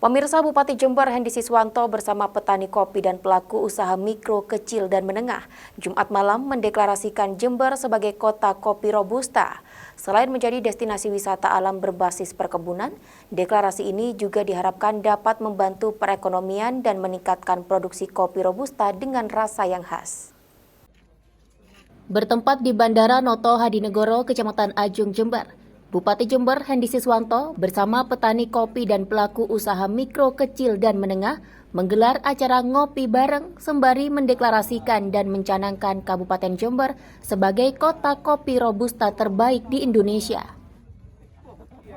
Pemirsa, Bupati Jember Hendy Siswanto bersama petani kopi dan pelaku usaha mikro, kecil, dan menengah Jumat malam mendeklarasikan Jember sebagai kota kopi robusta. Selain menjadi destinasi wisata alam berbasis perkebunan, deklarasi ini juga diharapkan dapat membantu perekonomian dan meningkatkan produksi kopi robusta dengan rasa yang khas. Bertempat di Bandara Noto Hadinegoro, Kecamatan Ajung, Jember, Bupati Jember Hendy Siswanto bersama petani kopi dan pelaku usaha mikro, kecil, dan menengah menggelar acara ngopi bareng sembari mendeklarasikan dan mencanangkan Kabupaten Jember sebagai kota kopi robusta terbaik di Indonesia.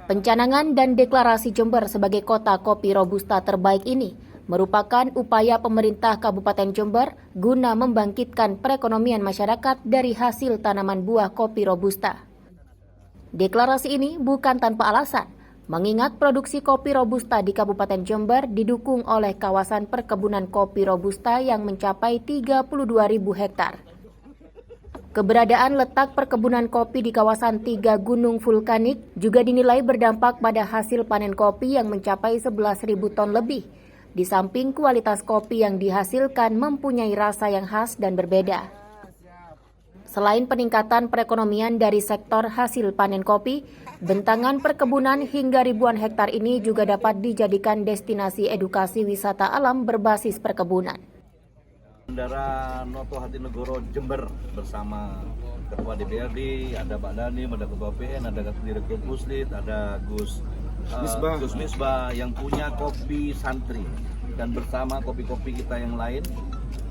Pencanangan dan deklarasi Jember sebagai kota kopi robusta terbaik ini merupakan upaya pemerintah Kabupaten Jember guna membangkitkan perekonomian masyarakat dari hasil tanaman buah kopi robusta. Deklarasi ini bukan tanpa alasan, mengingat produksi kopi robusta di Kabupaten Jember didukung oleh kawasan perkebunan kopi robusta yang mencapai 32.000 hektar. Keberadaan letak perkebunan kopi di kawasan 3 gunung vulkanik juga dinilai berdampak pada hasil panen kopi yang mencapai 11.000 ton lebih, di samping kualitas kopi yang dihasilkan mempunyai rasa yang khas dan berbeda. Selain peningkatan perekonomian dari sektor hasil panen kopi, bentangan perkebunan hingga ribuan hektar ini juga dapat dijadikan destinasi edukasi wisata alam berbasis perkebunan. Bandara Noto Hadinegoro Jember bersama Ketua DPRD, ada Pak Danim, ada Ketua PN, ada Direktur Puslit, ada Gus Misbah yang punya kopi santri, dan bersama kopi-kopi kita yang lain,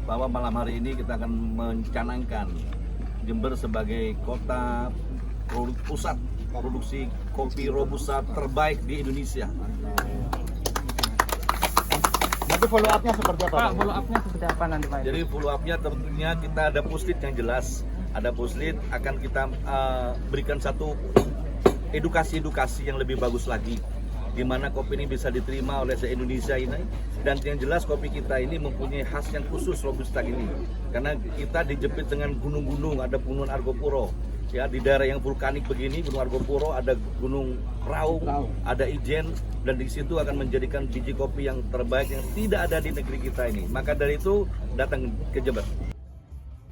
bahwa malam hari ini kita akan mencanangkan Jember sebagai kota pusat produksi kopi robusta terbaik di Indonesia. Nanti follow up-nya seperti apa? Pak, follow up-nya seperti apa nanti Pak? Jadi follow up-nya tentunya kita ada puslit yang jelas. Ada puslit, akan kita berikan satu edukasi-edukasi yang lebih bagus lagi, di mana kopi ini bisa diterima oleh se-Indonesia ini. Dan yang jelas kopi kita ini mempunyai khas yang khusus robusta ini, karena kita dijepit dengan gunung-gunung, ada Gunung Argopuro, ya di daerah yang vulkanik begini, Gunung Argopuro, ada Gunung Raung, ada Ijen, dan di situ akan menjadikan biji kopi yang terbaik yang tidak ada di negeri kita ini. Maka dari itu datang ke Jember.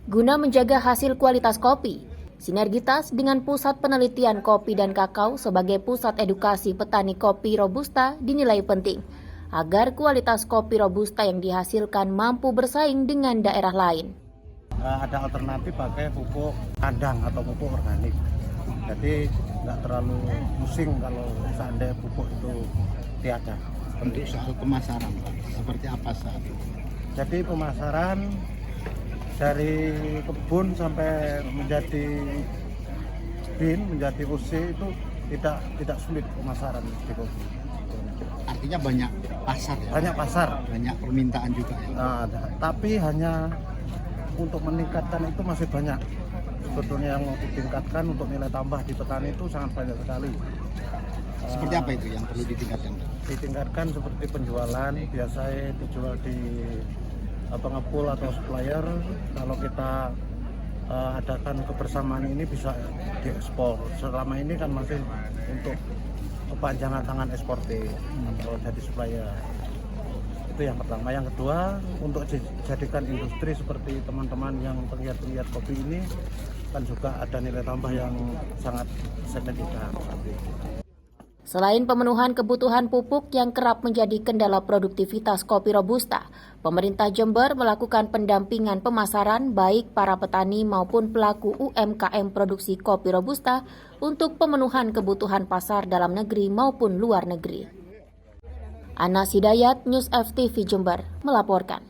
Guna menjaga hasil kualitas kopi, sinergitas dengan Pusat Penelitian Kopi dan Kakao sebagai pusat edukasi petani kopi robusta dinilai penting agar kualitas kopi robusta yang dihasilkan mampu bersaing dengan daerah lain. Ada alternatif pakai pupuk kandang atau pupuk organik. Jadi nggak terlalu pusing kalau seandainya pupuk itu tiada. Untuk soal pemasaran, seperti apa saat itu? Jadi pemasaran dari kebun sampai menjadi bin, menjadi UC itu tidak sulit pemasaran di kopi. Artinya banyak pasar ya? Banyak pasar. Banyak permintaan juga ya? Tapi hanya untuk meningkatkan itu masih banyak. Sebetulnya yang mau ditingkatkan untuk nilai tambah di petani itu sangat banyak sekali. Seperti apa itu yang perlu ditingkatkan? Ditingkatkan seperti penjualan, biasanya dijual di pengepul atau supplier. Kalau kita adakan kebersamaan ini bisa diekspor. Selama ini kan masih untuk kepanjangan tangan eksportir atau jadi supplier. Itu yang pertama. Yang kedua, untuk dijadikan industri seperti teman-teman yang penggiat-penggiat kopi ini kan juga ada nilai tambah yang sangat signifikan. Selain pemenuhan kebutuhan pupuk yang kerap menjadi kendala produktivitas kopi robusta, pemerintah Jember melakukan pendampingan pemasaran baik para petani maupun pelaku UMKM produksi kopi robusta untuk pemenuhan kebutuhan pasar dalam negeri maupun luar negeri. Anas Hidayat, News FTV Jember, melaporkan.